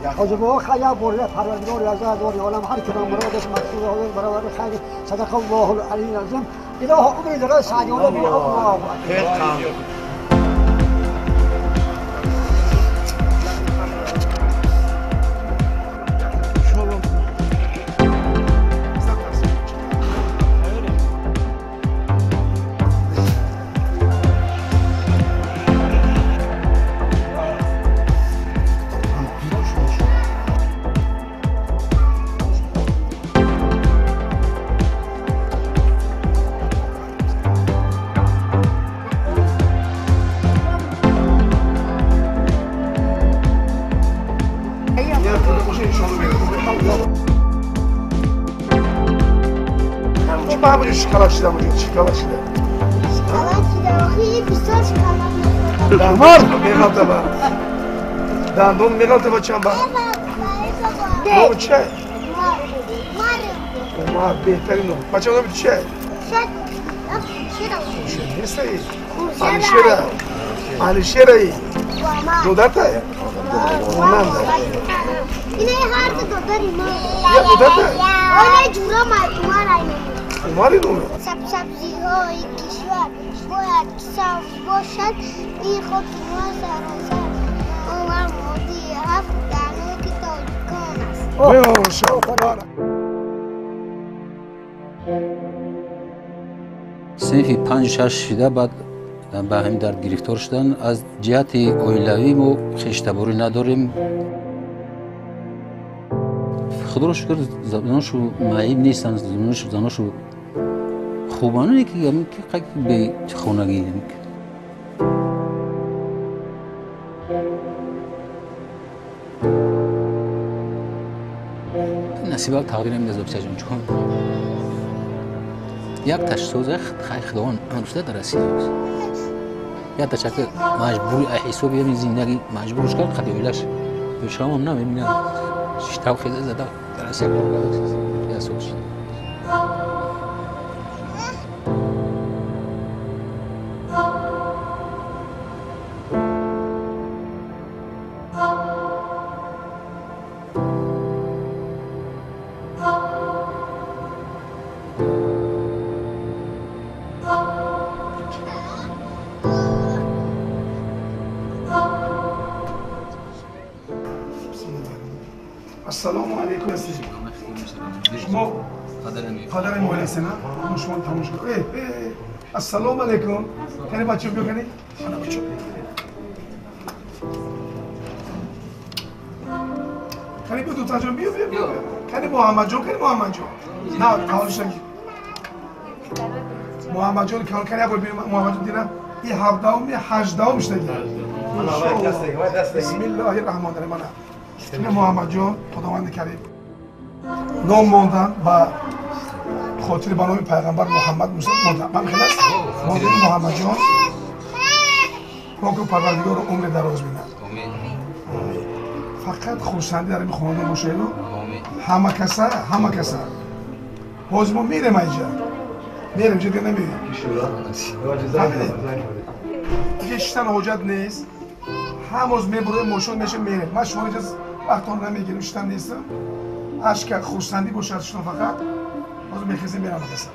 حجبه خیا بوده پروردگار یزدان عالم هر که مرادش مقصود آید برابر خیر صدق الله العلی العظیم اله عمر دراز سعیانه بی الله ما شکلات شده بودیم شکلات شده آخی بسیار شکلات دامار میگم تو با دندون میگم تو با چند با نو چه مار بهترین نو بچه نو چه شد نیستی علی شیره دو داتا اینه هر دو داری ما یا دو داتا آنه جورا مار اینه ماری نو سبزی های کشور باید سبز باشد این خود ما سراسر عمر مادی هفت دانه که تاجیکان است صنفی 5-6 شده بعد به همین درد گرفتار شدن از جهت اویلوی ما خشتباری نداریم خدا رو شکر زبانشو معیب نیستن زناشو خوبانه که همین که قیق به خونگی همین نصیبه تقدیر نمیده زبسه جون چون یک تاش سوزه خیلی خداوند هنوزده در رسیده است یک تاش که مجبوری احساب یه زندگی مجبورش کرد خیلی ویلش به شام هم نمی‌بینم شتاب خیلی زده در رسیده یا سوچ السلام علیکم شما پدر مولی سنا شما تماشا کنید السلام علیکم کنی بچه بیو کنی بچه کنی بیو دوتا جان بیو کنی محمد جان نه حالش نگی محمد جان کنی اول بیو محمد جان دیدم این 17 میشه دیگه بسم الله الرحمن الرحیم این محمد جان خداوند کریم نام ماندن و خاطر به نام پیغمبر محمد موسی من خیلی است محمد جان پاک و پروردگار رو عمر دراز میدن فقط خورسندی در این خانواده باشه همه کسا باز ما میرم اینجا دیگه نمیریم دیگه شتن حاجت نیست هموز میبره ماشون میشه میره من شما اینجا وقتان نمیگیرم شتن نیستم اشک خورسندی باشه از شما فقط باز میخیزیم میرم بسن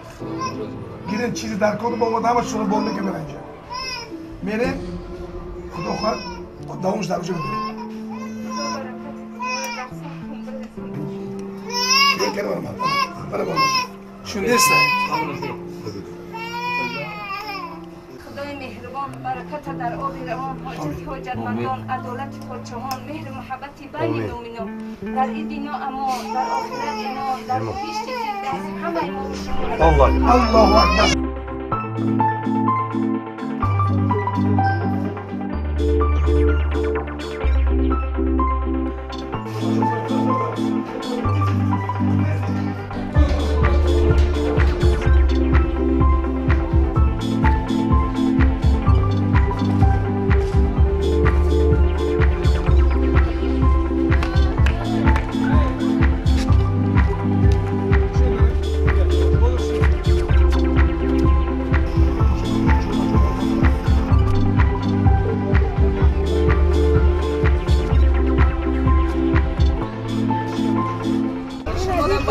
گیرین چیزی در کار با ما همه شما بول میگه میره اینجا میره خدا خواهد دوامش در اونجا بگیریم یه کره برم شون نیستن خدای مهربان برکت در آب روان حاجتمندان عدالت پادشاهان مهر محبت بین مؤمنان در این دنیا امان در آخرت انعام در پیش دست همه ما شما الله اکبر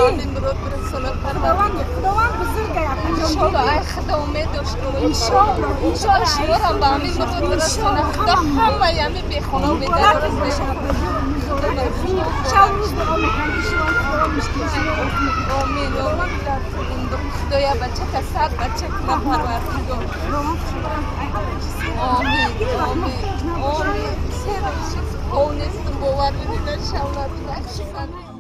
همین مراد برسونه خداوند بزرگه انشالله ای خدا امید داشته انشالله شما را به همین مراد برسونه خدا همه یمی بیخونه و بیدار شب روز دعا میکنی شما دعا میشتی آمین خدایا بچه که صد بچه که پروردگار آمین آمین آمین سرش اونست باور بدید انشالله بخشید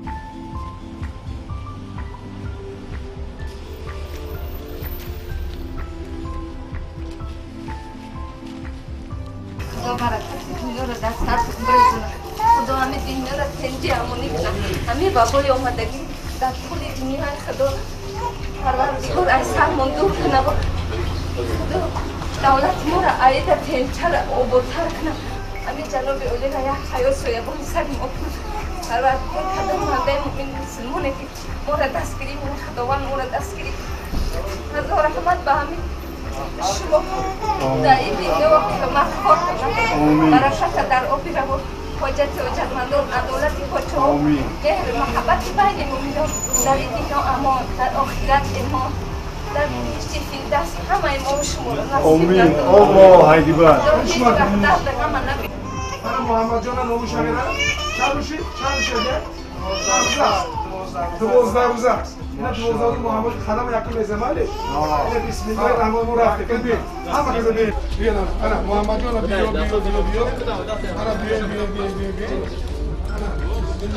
خدا برکت دنیا رو در سر برسونه خدا همه دنیا رو تنجی امونی کنه همه بابای آمدگی در طول دنیا خدا پروردگار از سر مندور کنه و خدا دولت ما را عاید تنچر عبورتر کنه همه جناب اولی را یک حیات سویبان سر ما کنه پروردگار خدا منده مؤمن مسلمانه که ما را دستگیری کنه خداوند ما را دستگیری خدا رحمت به همه شما در این دنیا که مخفار کنه برکت در آبی رو حاجت و جرمندان عدالت پاچه مهر محبت بین مؤمنان در این دنیا امان در آخرت امان در بهشت فردوس همه امام شما را نصیب آمین الله اکبر من محمد جان نومو شمیره چند روشی؟ چند شده؟ دوازده روزه است اینا 12 روز محمد خدم یکی میزمالی بسم الله الرحمن الرحیم کن بید همه کسی بید بیان انا محمد جان بیو انا بیو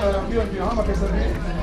انا بیو همه کسی بید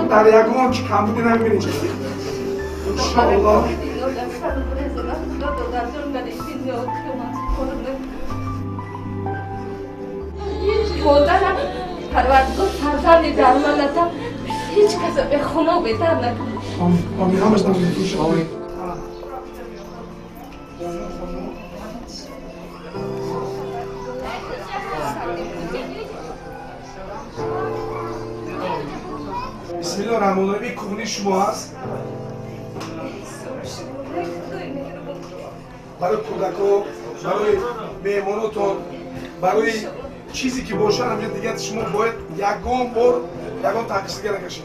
در یکم که کم بودی نمیبینی انشاءالله مادرم پروردگار فرزند درمانتم هیچ کس به خونه و بهتر نکنه آمین همش نمیدونی توش آمین بسم الله الرحمن الرحیم کوهنی شما هست برای کودکو برای مهماناتون برای چیزی که باشه همینجا دیگه شما باید یگان بار یگان تقصیر نکشید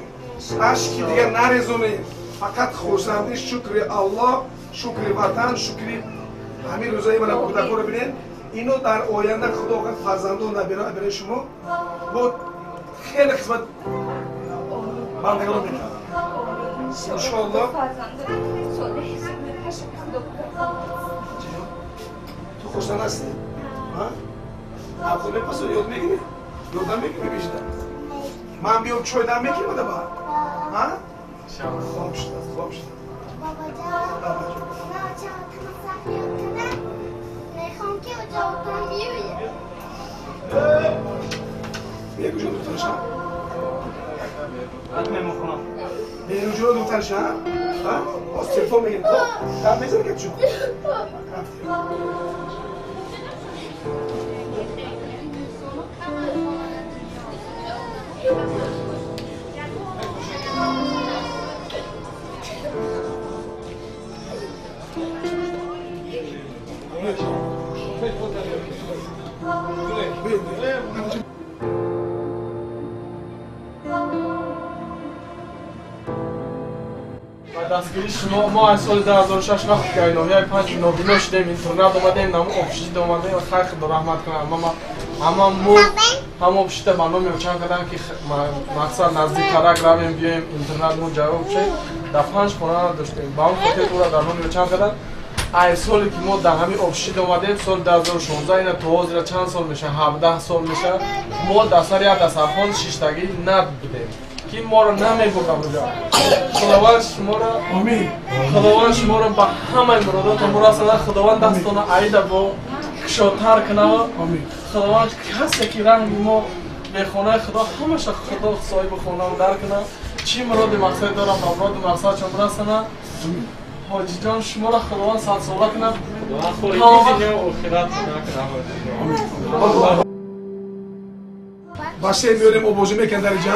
اشکی دیگه نریزونید فقط خرسندی شکر الله شکر وطن شکر همین روزایی من کودکو رو ببینید اینو در آینده خدا فرزندان برای شما با خیلی خدمت بندگان میکنم انشاءالله تو خوشتن هستی؟ افضل پس یاد میگیری؟ یادم میگیری بیشتر من بیام چای دم میگیری بوده با خواب شد خواب شد بابا جان میخوام که اتاقتون بیایه بیا کجا دخترشم بیا کجا دخترشم باز تلفن میگیم در میزن که چون دستگیری شما ما از سال 2006 وقتی که اینویای 5 نوبینا شدیم اینترنت اومدیم نام افشید اومدیم خیر خدا رحمت کنه همه افشید برنامه چند کردن که مقصد نزدیک ترک رویم بیایم اینترنت مون جواب شه در 5 خونه داشتیم با اون خاطر تو را برنامه چند کردن ای سالی که ما در همین افشید اومدیم سال 2016 اینا تو حاضر چند سال میشه 17 سال میشه ما در سر یک دسترخوان 6 تایی نبودیم که ما رو نمیگفتم اونجا خداوند شما را آمین خداوند شما را به همه مرادات ما رسانه خداوند دستان عیده با کشاتر کنه آمین خداوند کسی که رنگ ما به خانه خدا همش خدا صاحب خانه رو در کنه چی مراد مقصد دارم مراد مقصد چم برسنه حاجی جان شما را خداوند صد ساله کنه باشه میاریم اوبوزی میکن در جا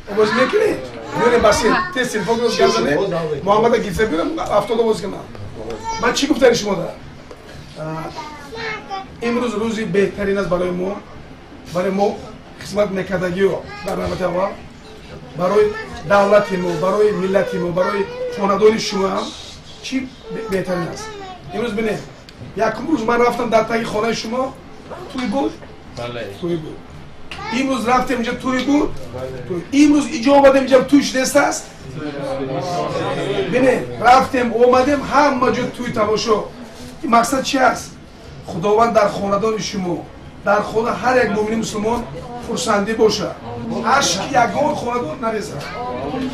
اوبوزی میکنی میاریم باشه تست تلفن رو گذاشته محمد گیفته بیارم 70 اوبوز کنم من چی گفتم شما دارم امروز روزی بهترین است برای ما خدمت میکردگی و در رحمت الله برای دولت ما برای ملت ما برای خاندان شما چی بهترین است امروز ببینید یک روز من رفتم در تای خانه شما توی بود بله توی بود امروز رفتم اینجا توی بود امروز اینجا اومدم اینجا تویش دست است ببینید رفتم اومدم همه جا توی تماشا مقصد چی است خداوند در خاندان شما در خانه هر یک مؤمن مسلمان خرسندی باشه اشک یگان خاندان نریزه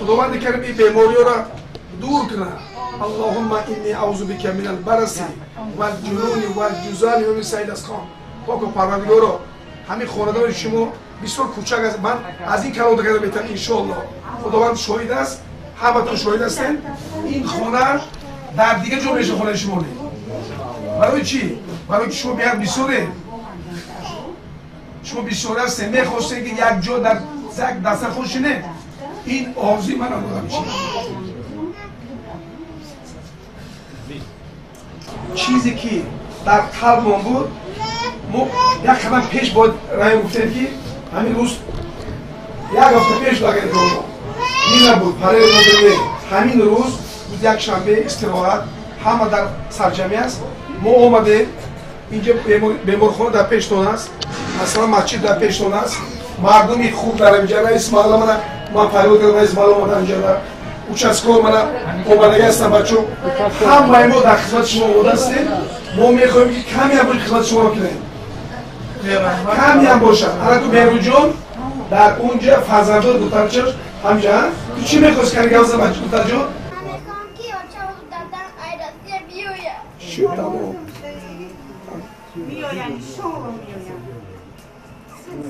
خداوند کریم این بیماری را دور کنه اللهم اینی اعوذ بک من البرص والجنون والجذام و من سیل الاسقام پاک و پروردگارا همین خاندان شما بسیار کوچک است من از این کلام دیگه بهتر ان شاء الله خداوند شاهد است همتون شاهد هستین این خانه در دیگه جا میشه خانه شما نه برای چی برای که شما بیاد بسوره شما بسیار هستین میخواستین که یک جا در زک دست خوش نه این آرزوی من هم دارم چیزی که در قلب من بود ما یک قدم پیش باید رای گفتیم که همین روز یک هفته پیش لگه دارم این نبود برای مدرمه همین روز یک شنبه استراحت همه در سرجمی است ما آمده اینجا بیمارخانه در پیشتون است مثلا مسجد در پیشتون است مردمی خوب در اینجا رئیس محله من فریاد کردم رئیس محله اومدن اینجا در اوچسکو من اومدگی هستم بچه همه ما در خدمت شما آمده هستیم ما میخواهیم که کمی هم باشه خدمت شما کنیم کمی هم باشه الان تو مهرو جان در اونجا فرزندان دختر چش همینجا تو چی میخواست کنی گوزه بچه دختر جان؟ شو تمام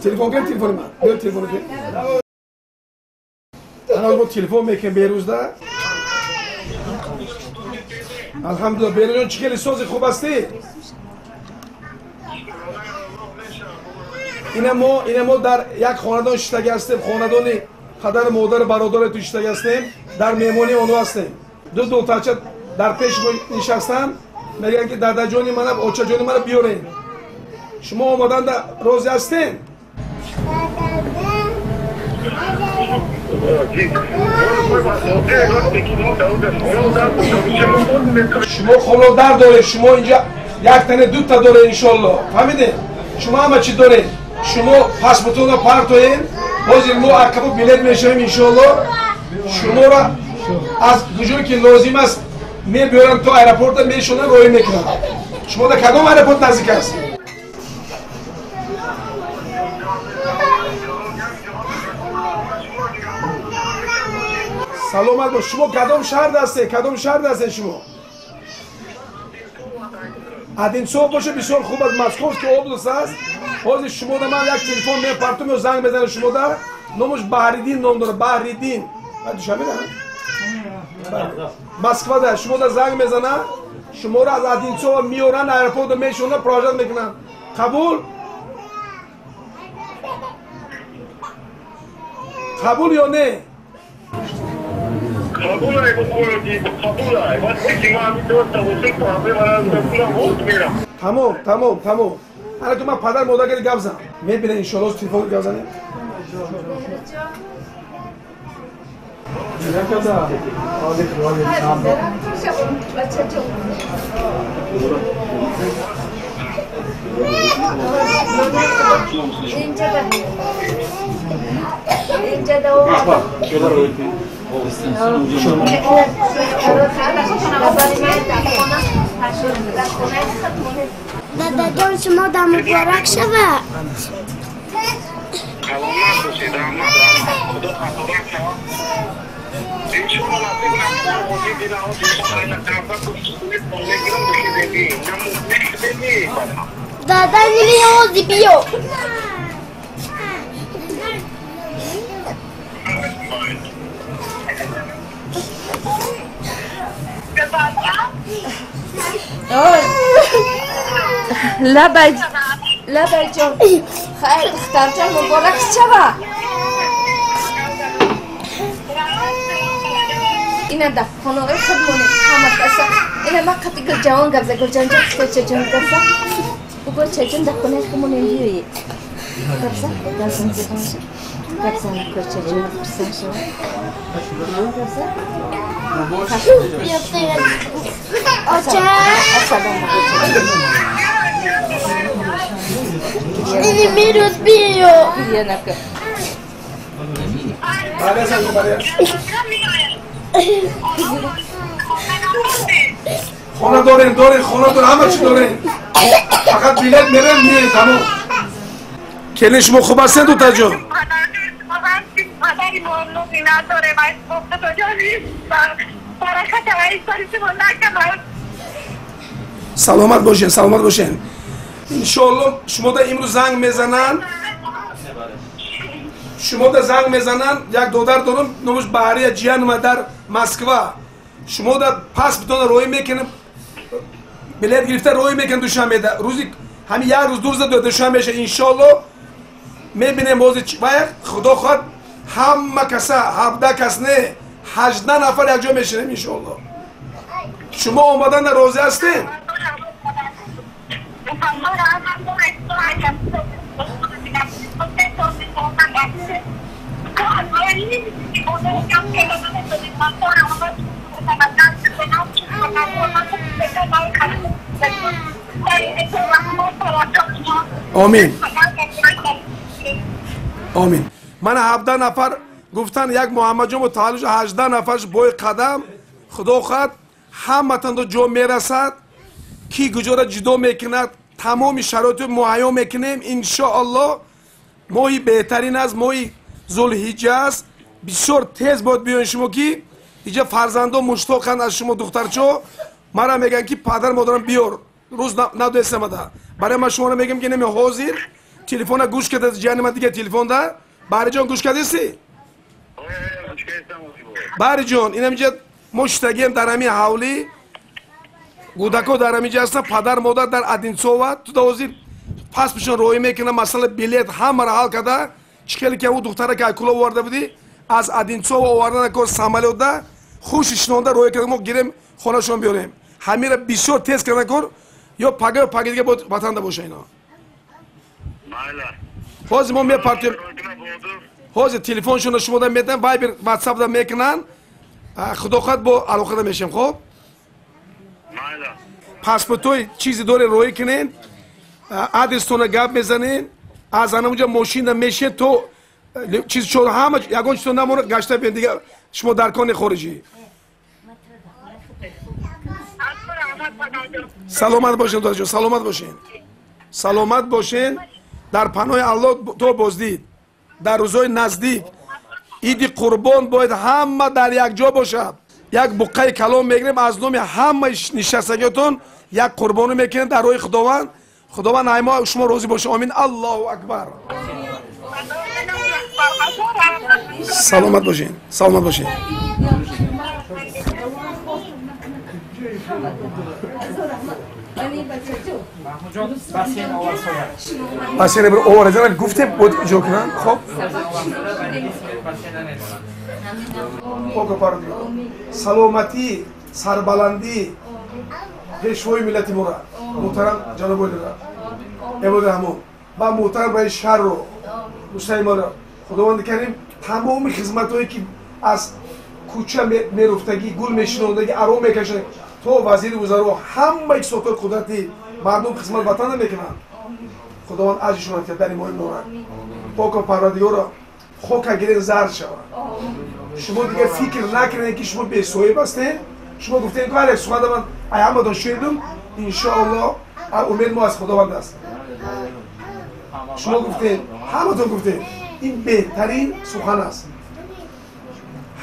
تلفن کن تلفن من بیار تلفن کن الان ما تلفن میکنیم بیروز ده الحمدلله بیروز جان چی خیلی سازی خوب هستی؟ اینه ما در یک خاندان شتگی هستیم خاندان پدر مادر برادر تو شتگی هستیم در میمونی اونو هستیم دو دخترچه در پیش نشستن میگن که دادا جانی من اوچا جانی من بیارین شما آمدن در روزی هستین شما خلو در داره شما اینجا یک تنه دو تا داره انشالله فهمیدین شما همه چی داره شما پاسپورتون رو پارتوین بازی ما عقب بلیط میشیم انشالله شما را از کجایی که لازم است میبرن تو ایرپورت میشونن روی میکنن شما در کدام ایرپورت نزدیک است سلامت باش شما کدام شهر هستی کدام شهر هستی شما ادین صبح باشه بسیار خوب از مسکوف که اوبلاست است حاضر شما در من یک تلفن میپرتم و زنگ بزنه شما در نامش بحریدین نام داره بحریدین بعد شما مسکو ده شما در زنگ میزنه شما را از ادینچو میورن ایرپورت میشونه پروژه میکنن قبول قبول یا نه تمام حالا تو من پدر مادر گلی گپ زن میبینه انشالله تلفن گپ زنه دادا جان شما در مبارک شود دادا نمی آوازی بیو لبای جان خیر دختر جان مبارک شوه اینا در خانه خودمونه همه کسا اینا ما قطع گل جوان گفته گل جان جان خطه چه جان گفته بگو چه جان در خانه خودمونه بیویی گفته گلزن زبانشه گفته نکر چه جان برسن شوه گفته آچه سلام اینی میروز بیو بیا نکر خونه دارین همه چی دارین فقط بیلت میرن میرین تمام کلین شما خوب هستین دوتا جان سلامت باشین انشالله شما دا امروز زنگ میزنن یک دودر دارم نموش بحری جیان و در مسکو شما دا پس بتونه روی میکنم بلیت گرفته روی میکن دوشنبه دا روزی همین یک روز دو روز دوشنبه میشه انشالله میبینیم بازی خدا خواهد همه کسا 17 کس نه 18 نفر یک جا میشنیم انشالله شما آمدن در روزی هستین آمین من 17 نفر گفتن یک محمد جان و تعالج 18 نفرش بای قدم خدا خواهد همتون دو جا میرسد کی گجورا جدا میکند تمام شرایط مهیا میکنیم انشاءالله ماهی بهترین از ماهی ذوالحجه است بسیار تیز باید بیاین شما که اینجا فرزندا مشتاقند از شما دخترچو مرا میگن که پدر مادرم بیار روز ندوست مده برای من شما میگم که نمی حاضر تلفن گوش کرده جان من دیگه تلفن ده باری جان گوش کردی باری جان اینم اینجا مشتاقیم در همین حولی گودکو در همینجا هستن پدر مادر در ادینسووا تو دوزیر پس پیشون روی میکنه مسئله بلیت همه را حل کرده چکلی که او دختره که کلا آورده بودی از ادینسووا آوردن کار سامالیوت ده خوشش نونده روی کرده ما گیریم خونهشون بیاریم همین را بسیار تیز کردن کار یا پگه دیگه باتنده باشه اینا حاضر ما میپرتیم حاضر تلفنشون شما دا میدن وایبر واتساپ دا میکنن خدا خواهد با علاقه دا میشیم خب پاسپورتوی چیزی داره روی کنین آدرستون گپ میزنین از اونجا ماشین دا میشه تو چیز شد همه یگان چطور نمونه گشته بین دیگه شما درکان خارجی سلامت باشین داداش سلامت باشین در پناه الله تو بازدید در روزهای نزدیک عید قربان باید همه در یک جا باشد یک بقعه کلام میگیریم از نام همه نشستگیتون یک قربانی میکنیم در روی خداوند همه شما روزی باشه آمین الله اکبر سلامت باشین بسیار برای آورزن گفته بود جو کنن خب سلامتی سربلندی پیشوای ملت مرا محترم جناب وزیر امروز همون با محترم رئیس شهر رو دوستای ما را خداوند کریم تمام خدمتایی که از کوچه میرفتگی گل میشنوندگی ارو میکشه تو وزیر وزرا همه سوتر قدرتی مردم خدمت وطن میکنن خداوند اجرشون کرد در این مهم نورن پاک و پروردگار خاک گیرین زرد شود شما دیگه فکر نکنین که شما به سویب هستین شما گفتین که علیه سخنده من ایامدان شنیدم انشاءالله امید ما از خداوند است شما گفتین همتون گفتین این بهترین سخن است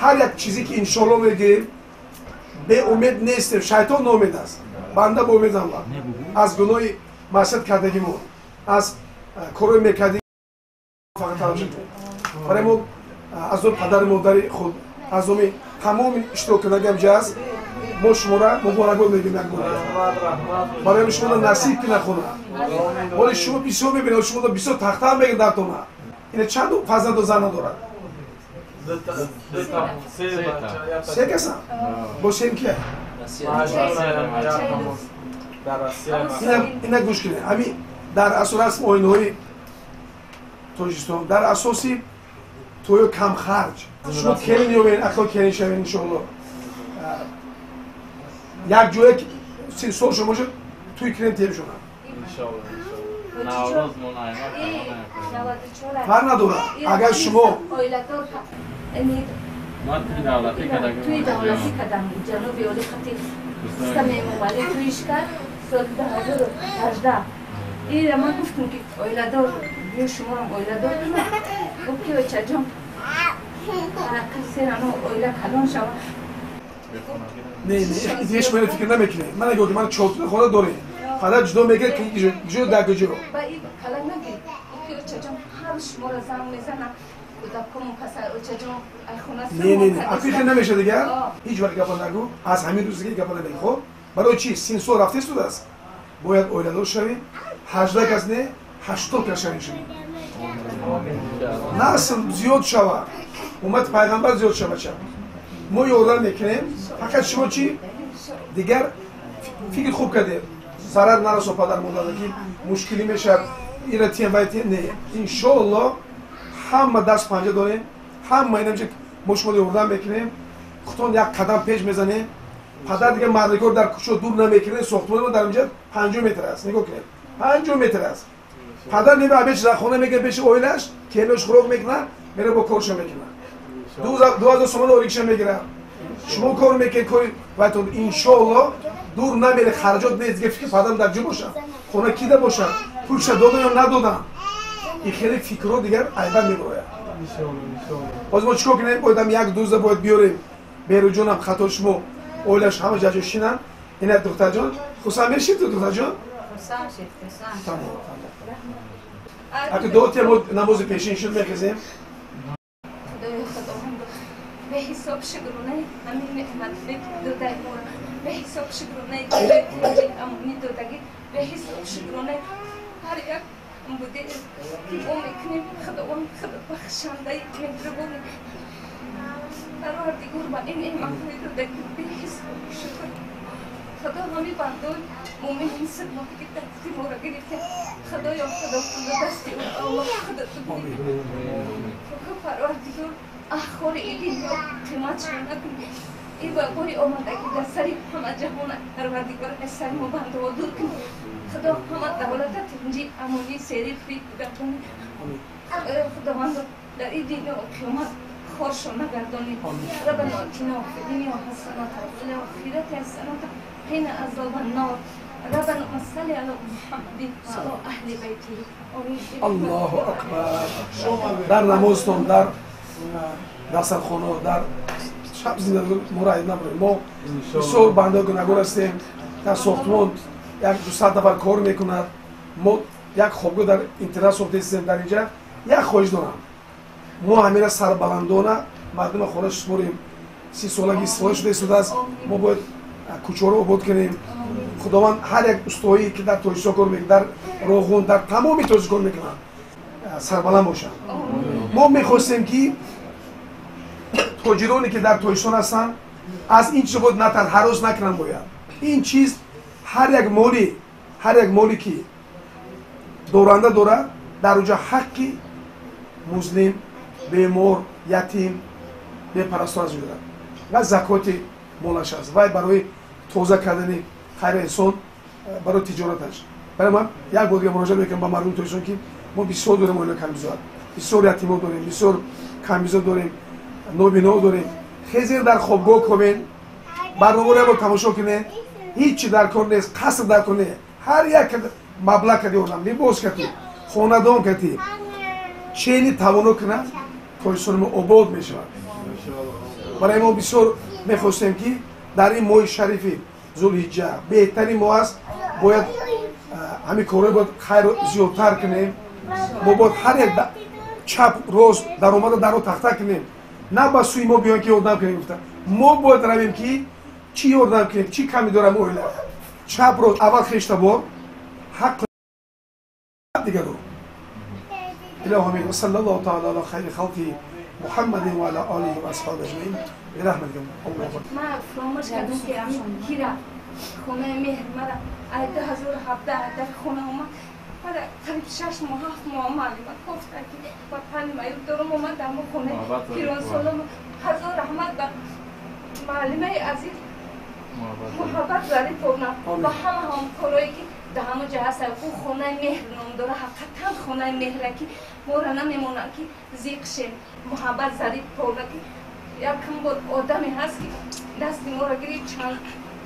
هر یک چیزی که انشاءالله میگیم به امید نیستیم شیطان ناامید است بنده با امیدم از گناه معصیت کردگیمون از کارهای میکردیم فقط تماشا برای ما از اون پدر مادر خود از اون تمام اشتراک کنندگان جاز ما شما را مبارکباد میگیم یک بار برای شما نصیب کنه خدا ولی شما بسیار ببینید شما بسیار تخته هم بگید در تونا این چند فرزند و زن دارد سه کسان باشیم که اینا گوش کنید همین در اساس رسم آیین‌های توجیستان در اساسی توی کم خرج شما کلین یومین اخلا کلین شوین انشالله یک جوی که سال شما شد توی کلین تیم شما فرق نداره اگر شما توی دولتی کدام جنوبی ولی خطی سیستم مولی تویش کرد سال 2018 این ما گفتیم که اویلادور بیو شما هم اویلادور کنه گفت که چجام کسی رانو اویلا کلان شما نه دیگه من فکر نمیکنه من اگه من چوت خود داره فقط جدا میگه که جو داگه جو با این کلان نگی که چجام هر شما را زن میزنه نه فکر نمیشه دیگه هیچ وقت گپ نگو از همین روزی که گپ نمیگی خب برای چی سین سو رفته است است باید اویلادور شوی 18 کس نه 80 کس شوی نسل زیاد شود اومد پیغمبر زیاد شود ما یادم میکنیم فقط شما چی دیگر فکر خوب کرده ضرر نرسو پدر مادر که مشکلی میشه اینا تیم باید نه ان شاء الله همه دست پنجه داریم همه اینم که مشمول یوردن میکنیم خودتون یک قدم پیش میزنیم پدر دیگه مردگار در کوچه دور نمیکنه ساختمان ما در اینجا 5 متر است نگاه کنید 5 متر است پدر نمیره بهش خونه میگه بهش اویلش کلوش خروج میکنه میره با کارش میکنه 2000 تومان اوریکش میگیره شما کار میکنید کاری وایتون ان شاء الله دور نمیره خرجات نیست که پدر در جو باشه خونه کیده باشه پولش دادن یا ندادن این خیلی فکرها دیگر عیبا میبراید باز ما چیکار کنیم بایدم یک دوزه باید بیاریم بیرو جان هم خطا شما اویلش همه جا شینن این دختر جان خصوصا میشید تو دختر جان تمام اگه دو تیم نماز پیشین شد میخزیم به حساب شکرونه همین نعمت داده به حساب شکرونه دیگه امونی دادگی به حساب شکرونه هر یک بوده که میکنیم خداوند خدا بخشنده مهربان پروردگار با این نعمت‌های دادگی به حساب شکر خدا همین بندان مومنین سلامتی که دستی ما را گرفته خدایا خدا دستی الله خدا تو پروردگار آخر این قیمت شما نکنی این باقی آمدگی در سری همه جهان پروردگار از سری ما بنده و دور کنی خدا همه دولت تنجی امونی سری فری بکنی خداوند در این دین و قیامت خورش و نگردانی ربنا آتنا فی الدنیا حسنة وفی الآخرة حسنة قنا عذاب النار ربنا صل على محمد وعلى اهل بیته الله اکبر در نمازتون در دسترخانه در شب زندگی مرای نبریم ما بسیار بنده گناهکار هستیم در ساختمان یک 200 نفر کار میکند ما یک خوابگاه در اینترنت ساخته هستیم در اینجا یک خواهش دارم ما همین سربلندانه مردم خانه شماریم 30 سالگی استفاده شده است ما باید کوچه رو آباد کنیم خداوند هر یک استوایی که در توجیسا کار میکنه در روغون در تمامی توجیسا کار میکنن سربلند باشن ما میخواستیم که تاجرانی که در توجیسان هستن از این چیز باید نتن هراس نکنن باید این چیز هر یک مالی که دورنده داره در اونجا حقی مسلم بیمار یتیم به پرستار از میدارد و زکات مالش است و برای توزیع کردن خیر انسان برای تجارتش برای من یک بار دیگه مراجعه میکنم با مردم تویشون که ما بسیار داریم اویلا کمیزاد بسیار یتیما داریم بسیار کمیزاد داریم نوبینا داریم خیلی در خوابگاه کنین برنامه رو تماشا کنین هیچی در کار نیست قصد در کار نیست هر یک مبلغ کردی اونم لباس کردی خاندان کردی چینی توانو کنه تویشون ما آباد میشود برای ما بسیار میخواستیم که در این ماه شریفی ذوالحجه بهترین ماه است باید همین کاره باید خیر زیادتر کنیم ما باید هر یک چپ روز در اومده در رو تخته کنیم نه با سوی ما بیان که یاد نکنیم ما باید رویم که چی یاردم کنیم چی کمی دارم اویله چپ رو اول خشته بار حق دیگه رو اله امین و صلی الله تعالی علی خیر خلقی محمد و علی آله و اصحاب اجمعین برحمت الله من فراموش کردم که کیرا خونه مهر مرا از 2017 در خونه اومد مرا قریب 6 ماه 7 ماه معلومات گفت که با پنج ماه دارم اومد در خونه پیران سالم هزار رحمت بر معلمه عزیز محبت داری پرنا با همه کارایی که در همه جا هست او خونه مهر نام داره حقیقتا خونه مهره که ما را نمیمونه که زیق شیم محبت زاری پرنا که یکم بود آدمی هست که دست ما را گرید چند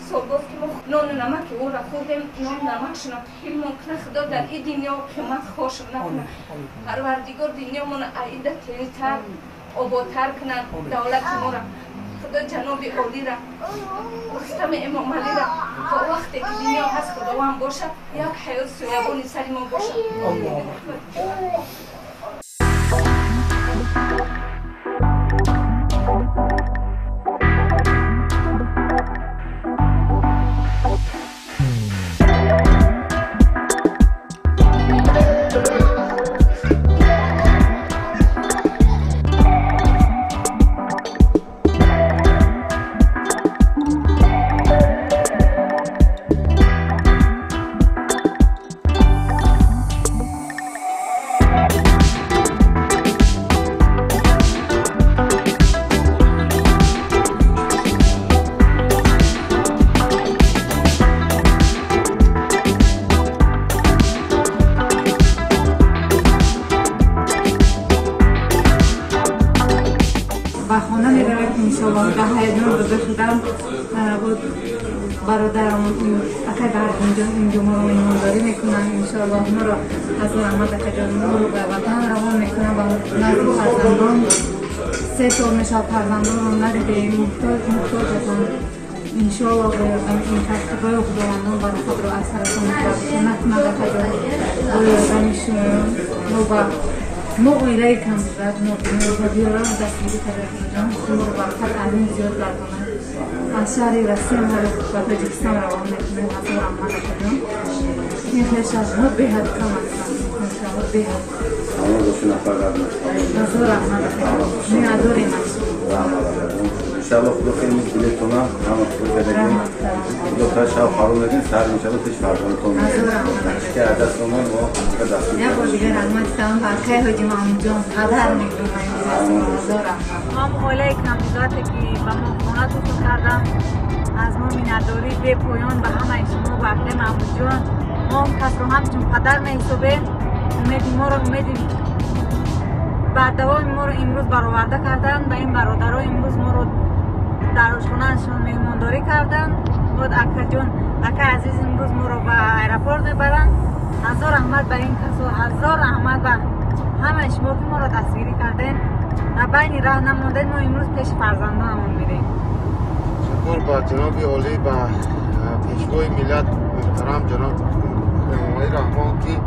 سال گفت که ما نان نمک او را خوردیم نان نمک شنا این ممکنه خدا در این دنیا قیمت خوش نکنه پروردگار دنیا من عیده تر آبادتر کنن دولت ما را خدا جناب عالی را رستم امام علی را تا وقتی که دنیا هست خداوند باشه یک حیات سویابانی سری ما باشه برادرم اکای بعد اینجا ما رو ایمانداری میکنن انشاءالله ما رو از رحمت اکای ما رو به وطن روان میکنن و نزد فرزندان 3 سال میشه فرزندان رو ندیده محتاج هستن انشاءالله به این کسبای خداوندان برای خود رو از سرتون نکنند اکای ما اویلای کم زد ما بیارم دستگیری تلفیجان ما رو برکت عظیم زیاد گردانه از شهر رسی هم و تاجیکستان روان میکنه حضور احمد اکدام این خیش از ما بهد کم هستن بهد حضور احمد اکدام این اداری انشاءالله خدا خیلی مشکلت کنه همه خود بدگیم خدا تا شب خارون ندین سر انشاءالله تش فرزانتون که دست ما با دست یا با دیگر رحمت کنم برکه حاجی محمود جان قدر میکنم هم اولای کمزاته که با ما خونتون کردم از ما مینداری به پایان به همه شما و اهل محمود جان ما هم کس رو همچون قدر میحسابیم امیدی ما رو امیدیم بعد دوام ما رو امروز برآورده کردن و این برادرها امروز ما رو در آشخونه‌شان مهمانداری کردن بعد اکا جان اکا عزیز امروز ما رو به ایرپورت میبرن هزار رحمت به این کسو هزار رحمت به همه شما که ما رو دستگیری کردین در بین راه نموندین ما امروز پیش فرزندانمون میریم شکر با جناب عالی با پیشوای ملت محترم جناب آقای رحمان که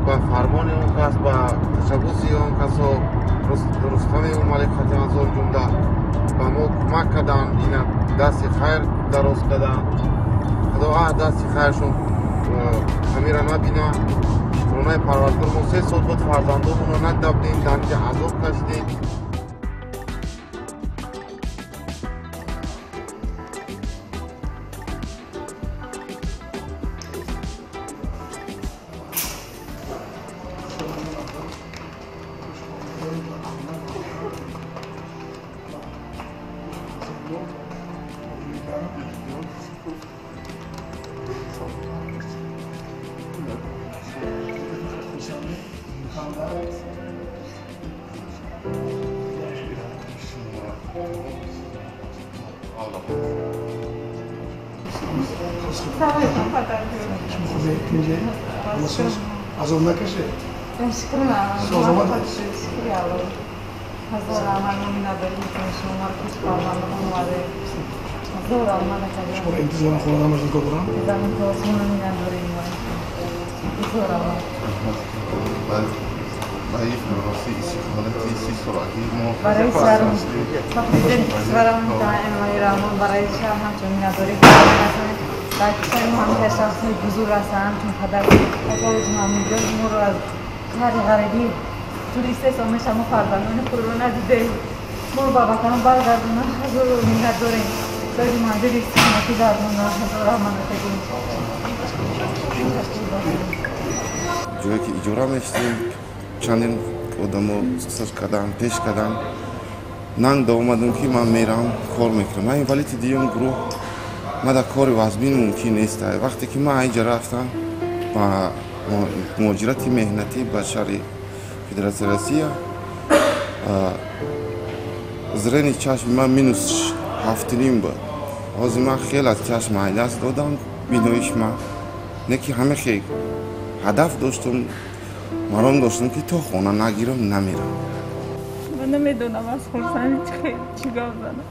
با فرمان اون کس با تشبوسی اون کسو رستم اون ملک ختم از اون جمله با ما کمک کردن این دست خیر دراز کردن خدا دست خیرشون همین را نبینه شکرانه پروردگار ما 3 سال بود فرزندانمون رو ندیدیم در اینجا عذاب کشیدیم عذاب نکشه شما انتظار خونه نمازی کنم ضعیف نرسی حالتی سیستولاتی ما برای سرم تقریبا سرم دائم ایران برای شهر همچنین نداری کنیم بچه‌های ما هم شخصی بزرگ هستند چون پدر آقای جمعیت ما رو از هر غریبی توریست همیشه ما فرزندان کرونا دیده ما رو با وطن برگردونن حضور و منت داریم داری منزل استقامتی در دنیا حضور رحمت داریم جایی که اجاره می‌شدیم چندین آدمو سر کردن پیش کردن ننگ اومدم که من میرم کار میکنم من ولی دیدم گروه ما در کار وزبین ممکن نیست وقتی که من اینجا رفتم با مهاجرت مهنتی به شهر فدراسیون روسیه زرین چشم من مینوس 7.5 بود از من خیلی از چشم عینس دادم بینایش من نکی همه خیلی هدف داشتم مرام داشتم که تو خونه نگیرم نمیرم من نمیدونم از خورسانی چی گام زنم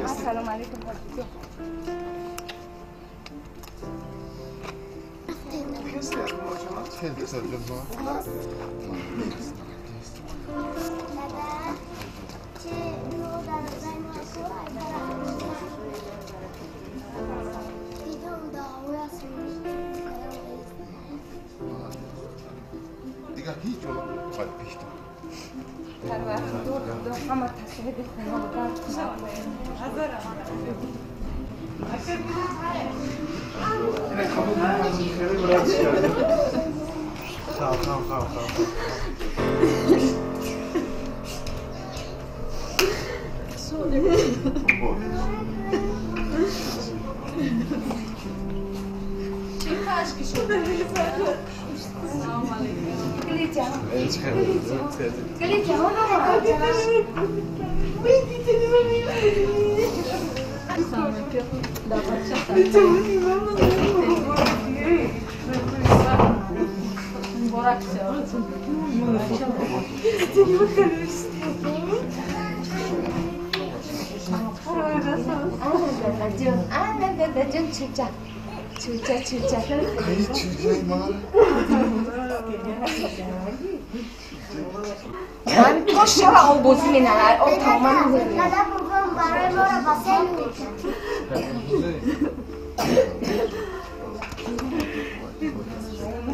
السلام علیکم دیگه هیچ جور باید پیش هر وقت دور همه تصویر خونه بودن من تو چرا آبوزی می‌نهر؟ آب تمام می‌زنی. دادا بگم برای ما رو بسیار می‌کنی.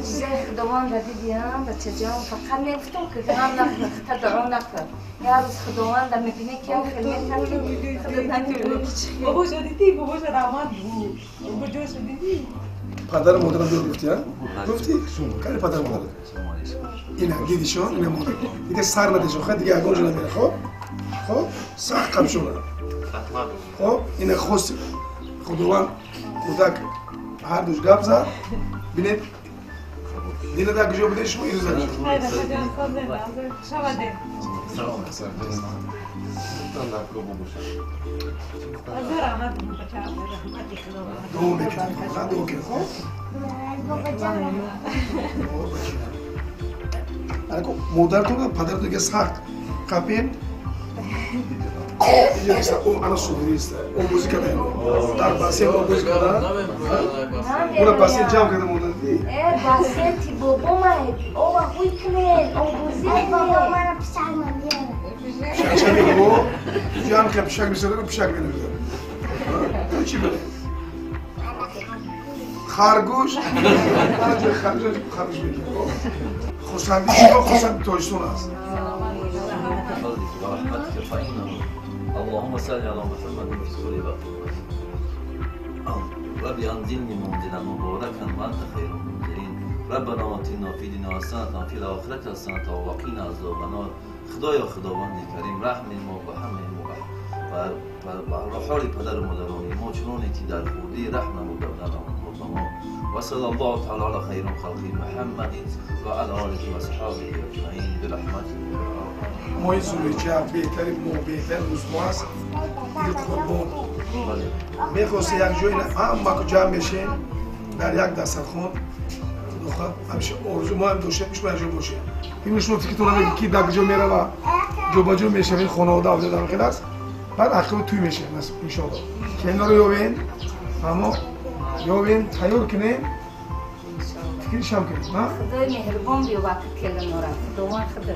شیخ دوان را دیدیم بچه جان فقط نفتم که کنم نخت دعا نکرد. یه روز خداوند در می‌بینه که هم خدمت کنی خدا نمی‌دونه که چی. بابا شدیدی بابا شد رحمت بود کجا شدیدی پدر مادرم دور گفتی ها؟ گفتی؟ کاری پدر مادرم اینا دیدیشون اینا مادر دیگه سر ندیشون خب دیگه اگه نمیره خب سخت کم شونه خب اینا خوست خداوند کودک هر دوش گپ زد بینید دیگه در کجا بوده شما ایروز نشد خیلی خیلی خود نمیدونم شواده از رحمت بود بچه رحمتی خدا دو میکنی فقط دو کنی خب الان مادر تو پدر تو که سخت کپین اینجا نیست اون الان سودری است اون موزیک داره در باسه اون موزیک داره اون باسه جام کرده مادر دی باسه تی بابا مهدی او خوی کنه او بوزی بابا من پیشک نمیاره. پیشک میگه جان که پیشک میسازه پیشک نمیاره تو چی بله خرگوش خرگوش میگه خوشحالی شما خوشحالی تویشون است فضلك ورحمتك فإنه اللهم صل على محمد في كل وقت. ربي أنزلني منزلا مباركا وأنت خير المنزلين. ربنا آتنا في الدنيا حسنة وفي الآخرة حسنة وقنا عذاب النار. خدایا خداوند کریم رحم ما و همه ما و حال پدر و مادران ما چنانه که در خوردی رحم ما و ما و صلی الله تعالی علی خیر خلق محمد و علی آله و اصحابه اجمعین برحمتک. ما این سوریچه بهترین ما بهترین روزمو است عید قربان. میخواسته یک جایی همه جمع بشین در یک دسترخوان همیشه آرزو ما هم داشته پیش باید جا باشه. این شروطی که تو رو بگی که در جا میره و جا با جا میشه این خانواده عبده در خیلی است بعد عقیب توی میشه انشاءالله که اینا رو یابین اما یابین تیار کنیم فکرش هم کنیم خدای مهربان بیا وقت کل نورد دوان خدر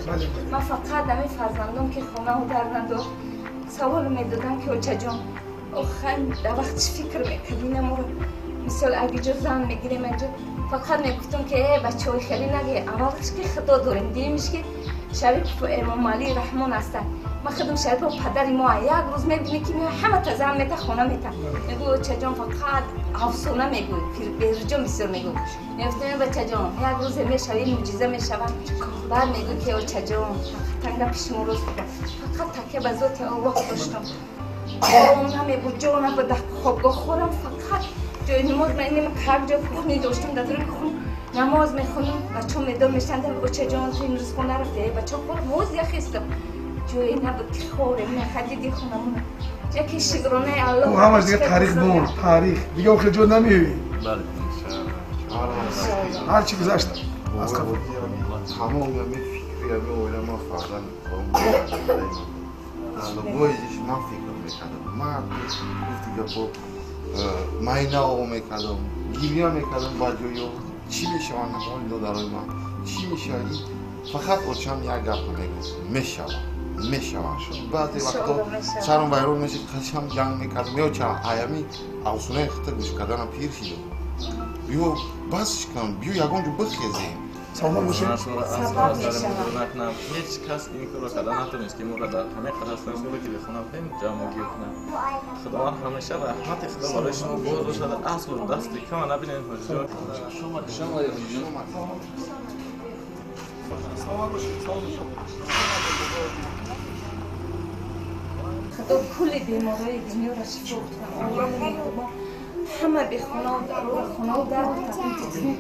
من فقط دمی فرزندم که خونه و در ندار سوال میدادم که اوچه جان خیلی در وقت فکر میکردیم ما مثل اگه جا زن میگیریم اینجا فقط میگفتم که بچه های خیلی نگه اولش که خدا داریم دیمیش که شبیه امام علی رحمان هستن ما خودم شاید با پدر ما یک روز میبینی که همه تا زن میتا خونه میتا میگو چه جان فقط افسونه میگوی بیرجا میسر میگو میگفتم بچه جان یک روز میشه معجزه میشه بعد میگو که چه جان تنگ پیش روز فقط تکیه به ذات الله داشتم اون نمیگو جان به خواب خورم فقط جای نماز من هر جا خونی داشتم در خون نماز میخونم بچه‌ها میدون میشن در بچه جان تو این روز خونه رفته بچه‌ها پر موز یخیستم جای نبود که خورم نخدیدی خونمون یکی شکرانه الله او همش دیگه تاریخ بون تاریخ دیگه او خیلی جا نمیبینی بله هر چی گذشته از قبل تمام یمی فکری یمی اویده ما فرزن گویزش من فکر میکردم من گفتی که ماینا او میکردم گیریا میکردم با جویو چی میشه من نمال دادرای من چی میشه فقط اوچم یک گپ میگم میشوم بعضی وقتا سرم ویرون میشه خشم جنگ میکردم میوچم ایامی اوسونه خطر گوش کردنم پیر شدم بیو بسش کنم بیو یگان جو بخیزیم سلام باشه نکنم هیچ کس این کار رو کردن نتونست که ما در همه قدرستان رو که بخونم خیلی جمع گیر کنم خداوند همیشه رحمت خدا برای شما باز باشد اصل و دست کم نبینید حجار شما خدا کل بیماری دنیا را شفا کنه همه به خونه و در و خونه و در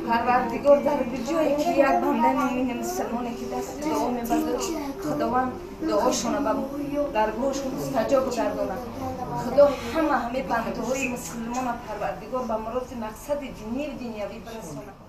پروردگار در بجایی که یک بنده مومن مسلمانی که دست دعا میبرد خداوند دعاشون در گوششون مستجاب گرداند خدا همه بنده های مسلمان پروردگار به مراد مقصد دینی و دنیوی برساند